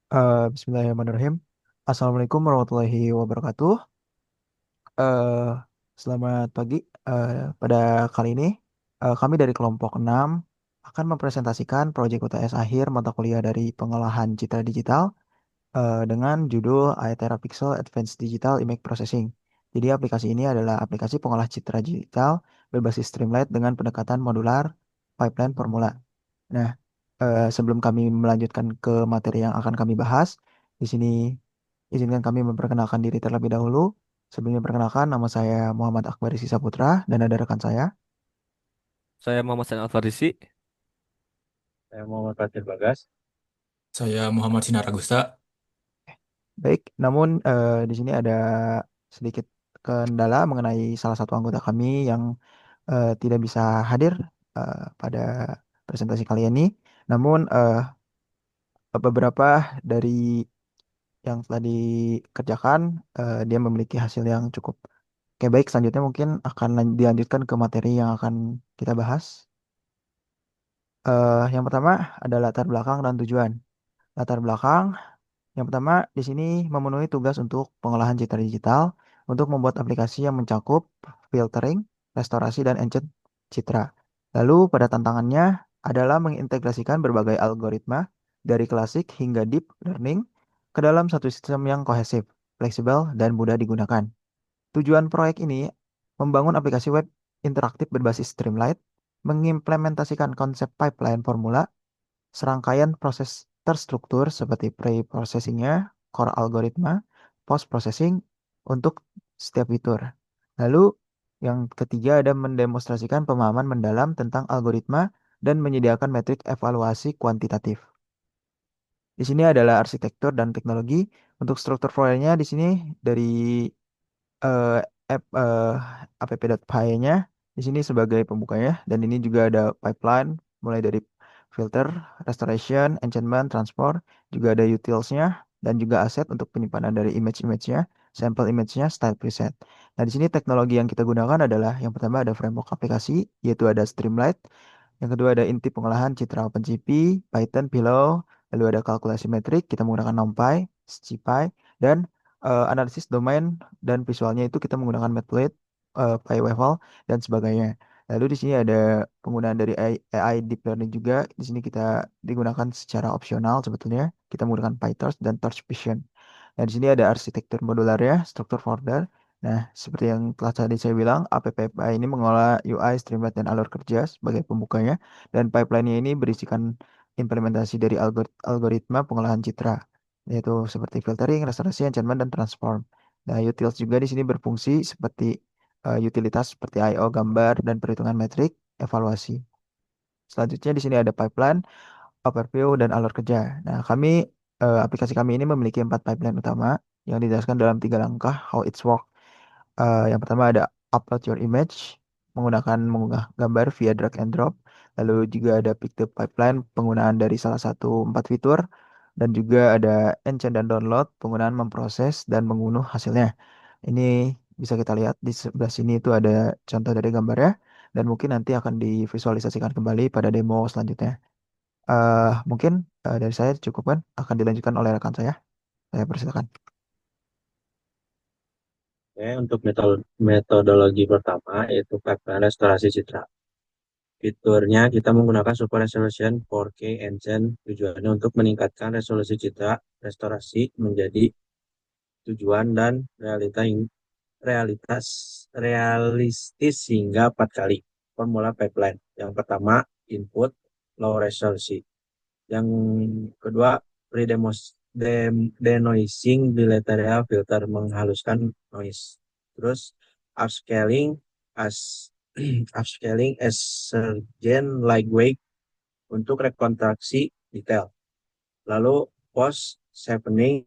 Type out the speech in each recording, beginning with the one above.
Bismillahirrahmanirrahim. Assalamualaikum warahmatullahi wabarakatuh. Eh, Selamat pagi. Pada kali ini, kami dari kelompok 6 akan mempresentasikan proyek UTS akhir mata kuliah dari pengolahan citra digital dengan judul Aetera Pixel Advanced Digital Image Processing. Jadi aplikasi ini adalah aplikasi pengolah citra digital berbasis Streamlit dengan pendekatan modular pipeline formula. Nah, sebelum kami melanjutkan ke materi yang akan kami bahas, di sini izinkan kami memperkenalkan diri terlebih dahulu. Sebelumnya perkenalkan, nama saya Muhammad Akbar Isi Saputra dan ada rekan saya. Saya Muhammad San Alfarisi. Saya Muhammad Fatir Bagas. Saya Muhammad Sinar Agusta. Baik, namun di sini ada sedikit kendala mengenai salah satu anggota kami yang tidak bisa hadir pada presentasi kali ini. Namun beberapa dari yang telah dikerjakan, dia memiliki hasil yang cukup. Oke, baik. Selanjutnya mungkin akan dilanjutkan ke materi yang akan kita bahas. Yang pertama ada latar belakang dan tujuan. Latar belakang, yang pertama di sini memenuhi tugas untuk pengolahan citra digital untuk membuat aplikasi yang mencakup filtering, restorasi, dan enchant citra. Lalu pada tantangannya adalah mengintegrasikan berbagai algoritma dari klasik hingga deep learning ke dalam satu sistem yang kohesif, fleksibel, dan mudah digunakan. Tujuan proyek ini membangun aplikasi web interaktif berbasis Streamlit, mengimplementasikan konsep pipeline formula, serangkaian proses terstruktur seperti pre-processingnya, core algoritma, post-processing untuk setiap fitur. Lalu yang ketiga ada mendemonstrasikan pemahaman mendalam tentang algoritma dan menyediakan metrik evaluasi kuantitatif. Di sini adalah arsitektur dan teknologi. Untuk struktur filenya di sini dari eh, app app.py-nya di sini sebagai pembukanya dan ini juga ada pipeline mulai dari filter, restoration, enchantment, transport, juga ada utils-nya dan juga aset untuk penyimpanan dari image-image-nya, sampel image-nya, style preset. Nah, di sini teknologi yang kita gunakan adalah yang pertama ada framework aplikasi yaitu ada Streamlit, yang kedua ada inti pengolahan citra OpenCP, Python, Pillow, lalu ada kalkulasi metrik, kita menggunakan NumPy, SciPy, dan analisis domain dan visualnya itu kita menggunakan Matplotlib, PyWaffle, dan sebagainya. Lalu di sini ada penggunaan dari AI Deep Learning juga. Di sini kita digunakan secara opsional sebetulnya. Kita menggunakan PyTorch dan Torch Vision. Nah, di sini ada arsitektur modularnya, struktur folder. Nah, seperti yang telah tadi saya bilang, APPPI ini mengolah UI, Streamlit, dan alur kerja sebagai pembukanya. Dan pipeline-nya ini berisikan implementasi dari algoritma pengolahan citra, yaitu seperti filtering, restorasi, enchantment, dan transform. Nah, utils juga di sini berfungsi seperti utilitas seperti I/O gambar dan perhitungan metrik, evaluasi. Selanjutnya di sini ada pipeline, overview, dan alur kerja. Nah, aplikasi kami ini memiliki 4 pipeline utama yang dijelaskan dalam 3 langkah how it's work. Yang pertama ada upload your image menggunakan mengunggah gambar via drag and drop. Lalu juga ada pick the pipeline penggunaan dari salah satu 4 fitur. Dan juga ada enchant dan download penggunaan memproses dan mengunduh hasilnya. Ini bisa kita lihat di sebelah sini itu ada contoh dari gambarnya. Dan mungkin nanti akan divisualisasikan kembali pada demo selanjutnya. Mungkin dari saya cukup kan akan dilanjutkan oleh rekan saya. Saya persilakan. Oke, untuk metodologi pertama yaitu pipeline restorasi citra. Fiturnya kita menggunakan Super Resolution 4K Engine tujuannya untuk meningkatkan resolusi citra restorasi menjadi tujuan dan realitas realistis hingga 4 kali. Formula pipeline. Yang pertama input low resolusi. Yang kedua denoising bilateral filter menghaluskan noise. Terus upscaling as upscaling as surgeon lightweight untuk rekonstruksi detail. Lalu post sharpening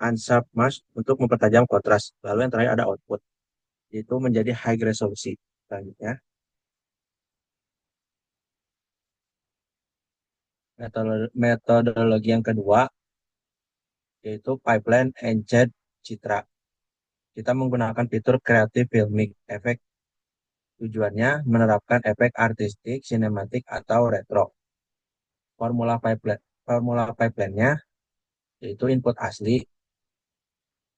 unsharp mask untuk mempertajam kontras. Lalu yang terakhir ada output, itu menjadi high resolusi. Selanjutnya, metodologi yang kedua yaitu pipeline engine citra. Kita menggunakan fitur Creative Filmic Effect. Tujuannya menerapkan efek artistik, sinematik, atau retro. Formula pipeline-nya yaitu input asli,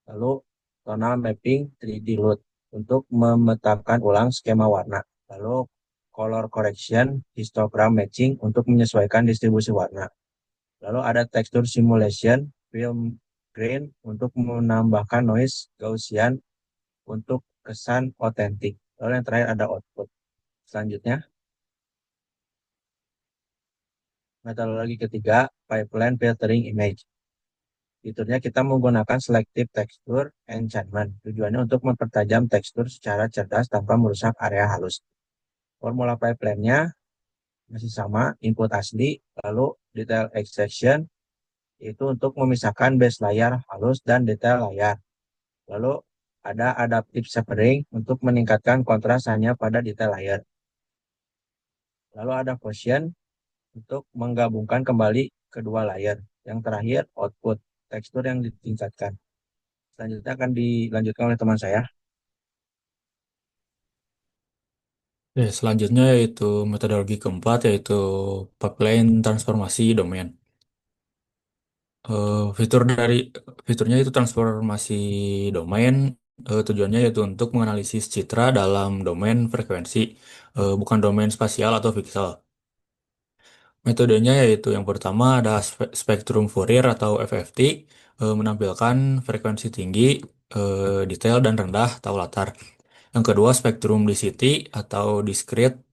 lalu tonal mapping 3D load untuk memetakan ulang skema warna, lalu color correction histogram matching untuk menyesuaikan distribusi warna, lalu ada texture simulation film grain untuk menambahkan noise Gaussian untuk kesan otentik, lalu yang terakhir ada output. Selanjutnya, metodologi ketiga, pipeline filtering image. Fiturnya kita menggunakan selective texture enchantment. Tujuannya untuk mempertajam tekstur secara cerdas tanpa merusak area halus. Formula pipeline-nya masih sama, input asli, lalu detail extraction, itu untuk memisahkan base layer halus dan detail layar. Lalu ada adaptive shapering untuk meningkatkan kontras hanya pada detail layer. Lalu ada Gaussian untuk menggabungkan kembali kedua layer. Yang terakhir, output, tekstur yang ditingkatkan. Selanjutnya akan dilanjutkan oleh teman saya. Selanjutnya yaitu metodologi keempat yaitu pipeline transformasi domain. Fiturnya itu transformasi domain. Tujuannya yaitu untuk menganalisis citra dalam domain frekuensi, bukan domain spasial atau pixel. Metodenya yaitu yang pertama ada spektrum Fourier atau FFT, menampilkan frekuensi tinggi, detail dan rendah tahu latar. Yang kedua spektrum DCT atau discrete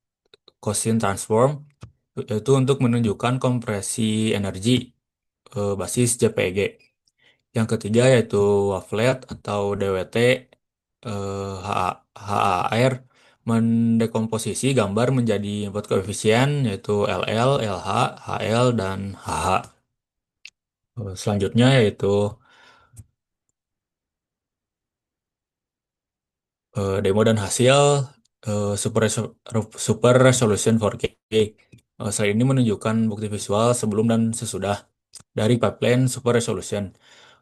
Gaussian transform, yaitu untuk menunjukkan kompresi energi, basis JPG. Yang ketiga yaitu wavelet atau DWT, HAR, mendekomposisi gambar menjadi input koefisien yaitu LL, LH, HL, dan HH. Selanjutnya yaitu demo dan hasil Super Resolution 4K. Slide ini menunjukkan bukti visual sebelum dan sesudah dari pipeline Super Resolution.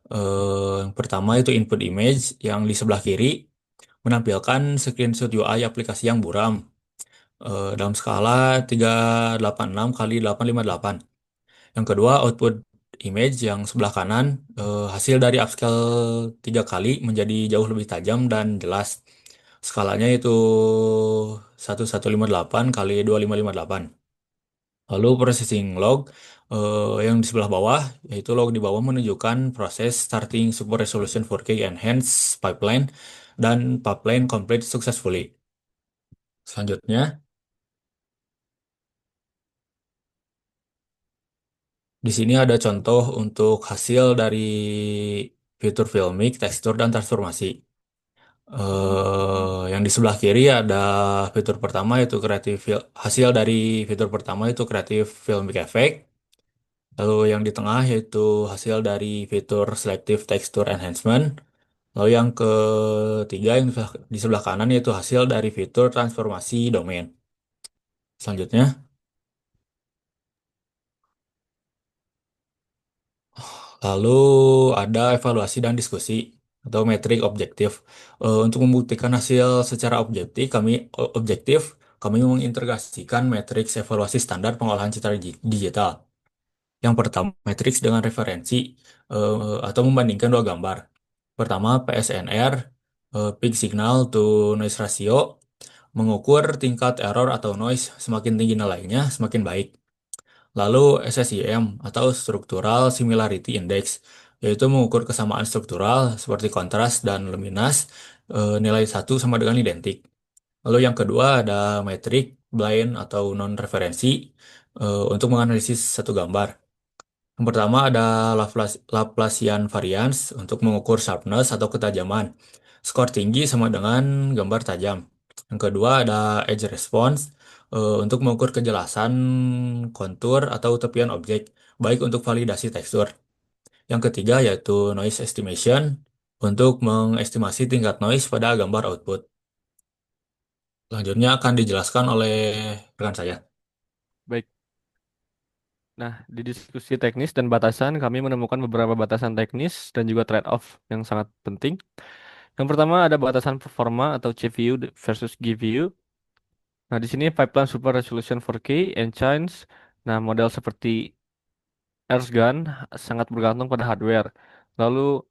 Yang pertama itu input image yang di sebelah kiri menampilkan screenshot UI aplikasi yang buram dalam skala 386 kali 858. Yang kedua, output image yang sebelah kanan hasil dari upscale 3 kali menjadi jauh lebih tajam dan jelas. Skalanya itu 1158 kali 2558. Lalu processing log yang di sebelah bawah, yaitu log di bawah menunjukkan proses starting Super Resolution 4K Enhanced Pipeline dan pipeline complete successfully. Selanjutnya, di sini ada contoh untuk hasil dari fitur filmic, tekstur, dan transformasi. Yang di sebelah kiri ada fitur pertama yaitu hasil dari fitur pertama itu Creative Filmic Effect. Lalu yang di tengah yaitu hasil dari fitur Selective Texture Enhancement. Lalu yang ketiga yang di sebelah kanan yaitu hasil dari fitur transformasi domain. Selanjutnya, lalu ada evaluasi dan diskusi atau metrik objektif. Untuk membuktikan hasil secara objektif, kami mengintegrasikan matriks evaluasi standar pengolahan citra digital. Yang pertama, matriks dengan referensi atau membandingkan dua gambar. Pertama, PSNR, Peak Signal to Noise Ratio, mengukur tingkat error atau noise semakin tinggi nilainya, semakin baik. Lalu SSIM atau Structural Similarity Index, yaitu mengukur kesamaan struktural seperti kontras dan luminas, nilai satu sama dengan identik. Lalu yang kedua ada metrik blind atau non-referensi untuk menganalisis satu gambar. Yang pertama ada Laplacian variance untuk mengukur sharpness atau ketajaman. Skor tinggi sama dengan gambar tajam. Yang kedua ada edge response untuk mengukur kejelasan kontur atau tepian objek, baik untuk validasi tekstur. Yang ketiga yaitu noise estimation untuk mengestimasi tingkat noise pada gambar output. Selanjutnya akan dijelaskan oleh rekan saya. Baik. Nah, di diskusi teknis dan batasan, kami menemukan beberapa batasan teknis dan juga trade-off yang sangat penting. Yang pertama ada batasan performa atau CPU versus GPU. Nah, di sini pipeline Super Resolution 4K, Enchines. Nah, model seperti Gun sangat bergantung pada hardware. Lalu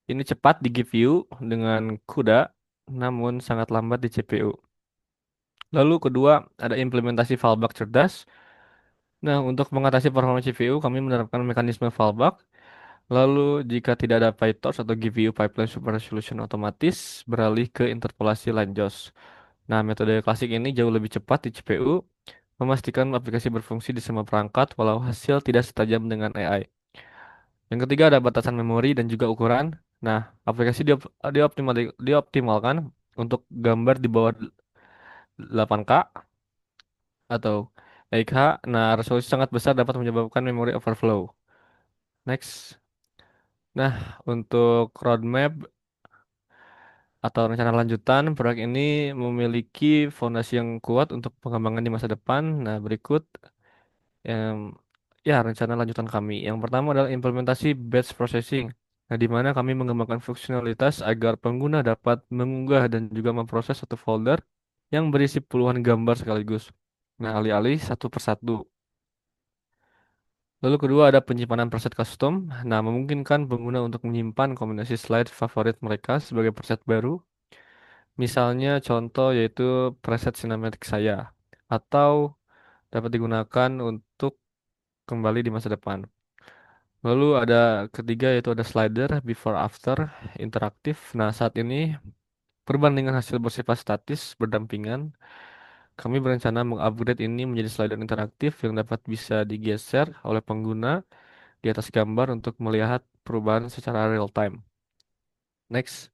ini cepat di GPU dengan CUDA, namun sangat lambat di CPU. Lalu kedua, ada implementasi fallback cerdas. Nah, untuk mengatasi performa CPU, kami menerapkan mekanisme fallback. Lalu, jika tidak ada PyTorch atau GPU pipeline super resolution otomatis beralih ke interpolasi Lanczos. Nah, metode klasik ini jauh lebih cepat di CPU, memastikan aplikasi berfungsi di semua perangkat walau hasil tidak setajam dengan AI. Yang ketiga ada batasan memori dan juga ukuran. Nah, aplikasi dioptimalkan untuk gambar di bawah 8K atau 8K. Nah, resolusi sangat besar dapat menyebabkan memory overflow. Next. Nah, untuk roadmap atau rencana lanjutan, proyek ini memiliki fondasi yang kuat untuk pengembangan di masa depan. Nah, berikut yang ya rencana lanjutan kami. Yang pertama adalah implementasi batch processing. Nah, di mana kami mengembangkan fungsionalitas agar pengguna dapat mengunggah dan juga memproses satu folder yang berisi puluhan gambar sekaligus. Nah, alih-alih satu persatu. Lalu kedua ada penyimpanan preset custom. Nah, memungkinkan pengguna untuk menyimpan kombinasi slide favorit mereka sebagai preset baru. Misalnya contoh yaitu preset sinematik saya. Atau dapat digunakan untuk kembali di masa depan. Lalu ada ketiga yaitu ada slider before after interaktif. Nah, saat ini perbandingan hasil bersifat statis berdampingan. Kami berencana mengupgrade ini menjadi slider interaktif yang dapat bisa digeser oleh pengguna di atas gambar untuk melihat perubahan secara real time. Next.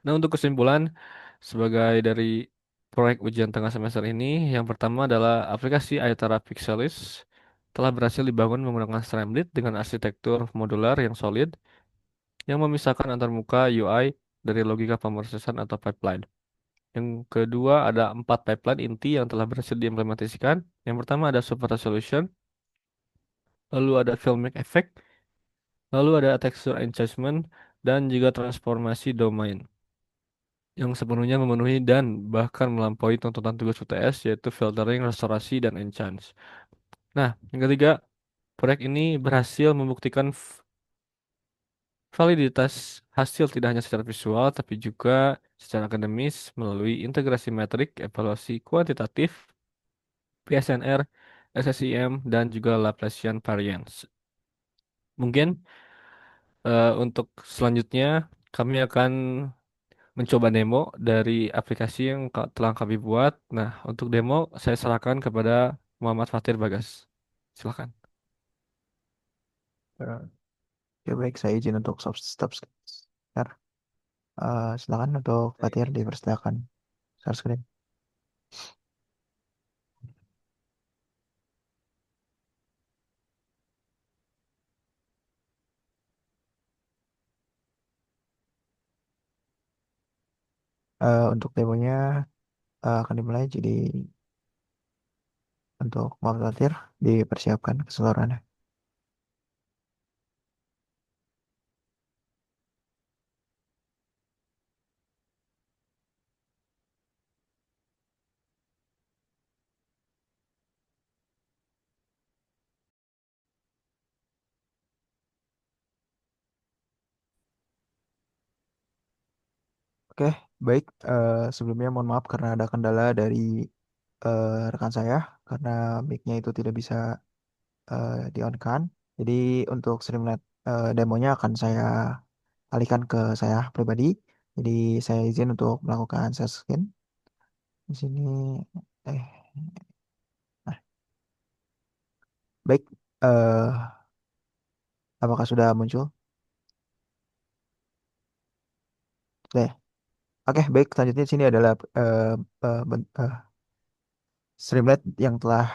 Nah, untuk kesimpulan sebagai dari proyek ujian tengah semester ini, yang pertama adalah aplikasi Ayatara Pixelis telah berhasil dibangun menggunakan Streamlit dengan arsitektur modular yang solid yang memisahkan antar muka UI dari logika pemrosesan atau pipeline. Yang kedua ada 4 pipeline inti yang telah berhasil diimplementasikan. Yang pertama ada Super Resolution, lalu ada Filmic Effect, lalu ada Texture Enhancement, dan juga transformasi domain yang sepenuhnya memenuhi dan bahkan melampaui tuntutan tugas UTS yaitu filtering, restorasi, dan enchant. Nah, yang ketiga, proyek ini berhasil membuktikan validitas hasil tidak hanya secara visual tapi juga secara akademis melalui integrasi metrik, evaluasi kuantitatif, PSNR, SSIM, dan juga Laplacian variance. Mungkin untuk selanjutnya kami akan mencoba demo dari aplikasi yang telah kami buat. Nah, untuk demo saya serahkan kepada Muhammad Fatir Bagas. Silakan. Oke, baik, saya izin untuk stop sebentar. Silakan untuk Baik. Fatir dipersilakan share screen. Untuk demonya akan dimulai, jadi untuk Muhammad Fatir dipersiapkan keseluruhannya. Oke, baik. Sebelumnya mohon maaf karena ada kendala dari rekan saya karena mic-nya itu tidak bisa di-on-kan. Jadi untuk Streamlit demonya akan saya alihkan ke saya pribadi. Jadi saya izin untuk melakukan share screen di sini. Eh, nah, baik. Apakah sudah muncul? Sudah ya? Oke, baik. Selanjutnya di sini adalah Streamlit yang telah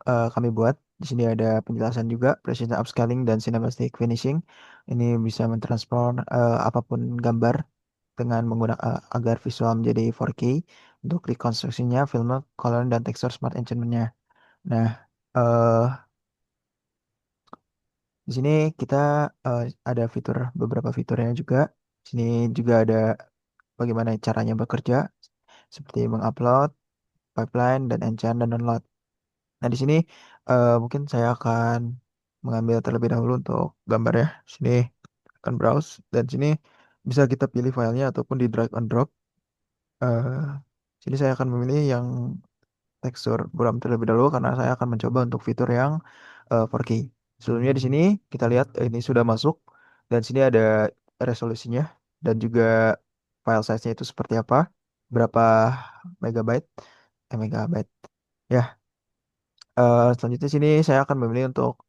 kami buat. Di sini ada penjelasan juga, precision upscaling dan cinematic finishing. Ini bisa mentransform apapun gambar dengan menggunakan agar visual menjadi 4K untuk rekonstruksinya, filmnya, color dan tekstur smart enchantment-nya. Nah, eh di sini kita ada beberapa fiturnya juga. Di sini juga ada bagaimana caranya bekerja, seperti mengupload, pipeline, dan enchant dan download. Nah, di sini Mungkin saya akan mengambil terlebih dahulu untuk gambarnya. Sini akan browse dan sini bisa kita pilih filenya ataupun di drag and drop. Eh, Sini saya akan memilih yang tekstur buram terlebih dahulu karena saya akan mencoba untuk fitur yang 4K. Sebelumnya di sini kita lihat ini sudah masuk dan sini ada resolusinya dan juga file size-nya itu seperti apa, berapa megabyte, megabyte. Ya, selanjutnya sini saya akan memilih untuk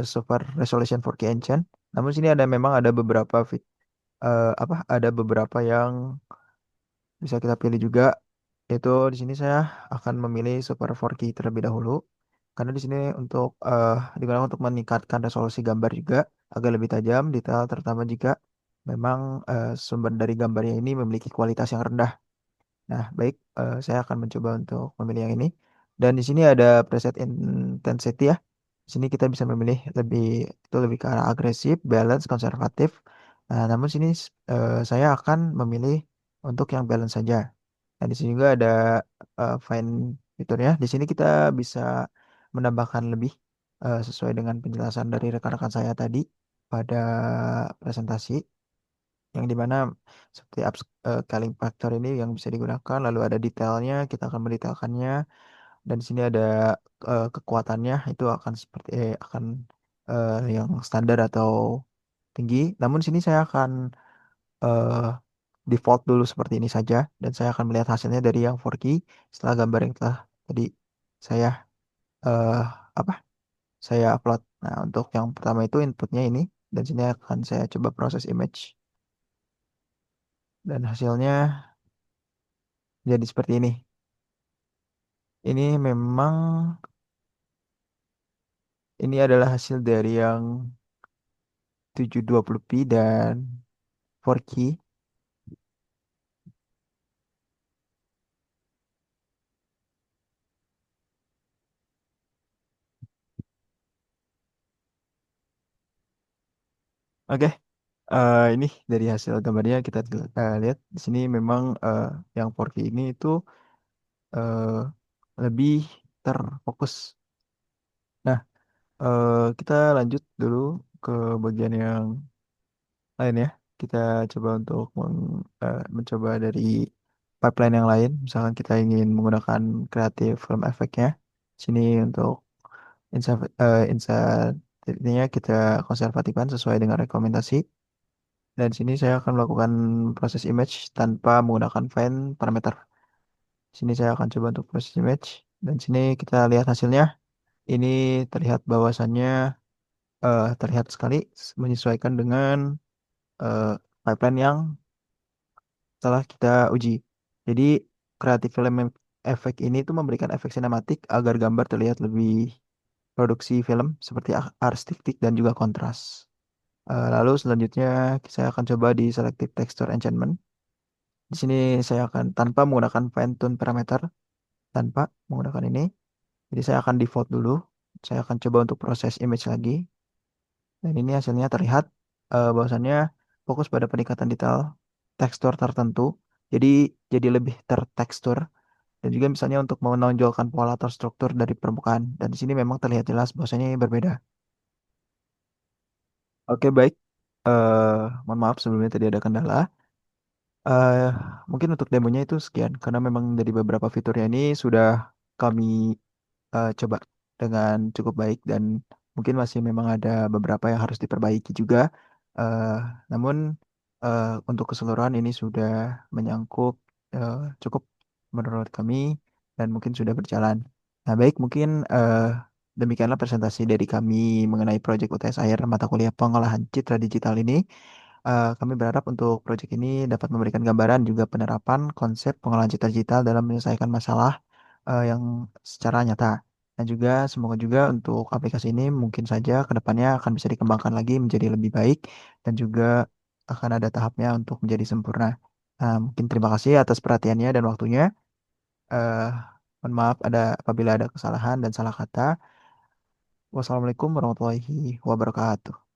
Super Resolution 4K Enchant. Namun sini ada memang ada beberapa ada beberapa yang bisa kita pilih juga. Yaitu di sini saya akan memilih Super 4K terlebih dahulu. Karena di sini untuk digunakan untuk meningkatkan resolusi gambar juga agar lebih tajam, detail, terutama jika memang sumber dari gambarnya ini memiliki kualitas yang rendah. Nah, baik, saya akan mencoba untuk memilih yang ini. Dan di sini ada preset intensity ya. Di sini kita bisa memilih lebih ke arah agresif, balance, konservatif. Nah, namun sini saya akan memilih untuk yang balance saja. Nah, di sini juga ada fine fiturnya. Di sini kita bisa menambahkan lebih sesuai dengan penjelasan dari rekan-rekan saya tadi pada presentasi yang dimana seperti scaling factor ini yang bisa digunakan, lalu ada detailnya, kita akan mendetailkannya, dan di sini ada kekuatannya itu akan seperti yang standar atau tinggi. Namun sini saya akan eh, default dulu seperti ini saja, dan saya akan melihat hasilnya dari yang 4K setelah gambar yang telah tadi saya eh, apa saya upload. Nah, untuk yang pertama itu inputnya ini, dan sini akan saya coba proses image, dan hasilnya jadi seperti ini. Ini memang ini adalah hasil dari yang 720p dan 4K. Oke, ini dari hasil gambarnya kita lihat di sini memang yang 4K ini itu eh, lebih terfokus. Nah, kita lanjut dulu ke bagian yang lain ya. Kita coba untuk mencoba dari pipeline yang lain. Misalkan kita ingin menggunakan Creative Film Effect-nya. Sini untuk inset-nya kita konservatifkan sesuai dengan rekomendasi. Dan sini saya akan melakukan proses image tanpa menggunakan fine parameter. Sini saya akan coba untuk proses image. Dan sini kita lihat hasilnya. Ini terlihat bahwasannya terlihat sekali menyesuaikan dengan eh, pipeline yang telah kita uji. Jadi Creative Film Effect ini tuh memberikan efek sinematik agar gambar terlihat lebih produksi film seperti artistik dan juga kontras. Lalu selanjutnya saya akan coba di Selective Texture Enchantment. Di sini saya akan tanpa menggunakan fine tune parameter, tanpa menggunakan ini. Jadi saya akan default dulu. Saya akan coba untuk proses image lagi. Dan ini hasilnya terlihat bahwasannya fokus pada peningkatan detail tekstur tertentu. Jadi lebih tertekstur dan juga misalnya untuk menonjolkan pola atau struktur dari permukaan. Dan di sini memang terlihat jelas bahwasanya ini berbeda. Oke, baik. Mohon maaf sebelumnya tadi ada kendala. Eh, Mungkin untuk demonya itu sekian karena memang dari beberapa fiturnya ini sudah kami coba dengan cukup baik dan mungkin masih memang ada beberapa yang harus diperbaiki juga. Eh, Namun untuk keseluruhan ini sudah menyangkut eh, cukup menurut kami dan mungkin sudah berjalan. Nah, baik mungkin demikianlah presentasi dari kami mengenai proyek UTS akhir mata kuliah pengolahan citra digital ini. Kami berharap untuk proyek ini dapat memberikan gambaran juga penerapan konsep pengolahan citra digital dalam menyelesaikan masalah yang secara nyata. Dan juga semoga juga untuk aplikasi ini mungkin saja ke depannya akan bisa dikembangkan lagi menjadi lebih baik dan juga akan ada tahapnya untuk menjadi sempurna. Mungkin terima kasih atas perhatiannya dan waktunya. Eh, Mohon maaf apabila ada kesalahan dan salah kata. Wassalamualaikum warahmatullahi wabarakatuh.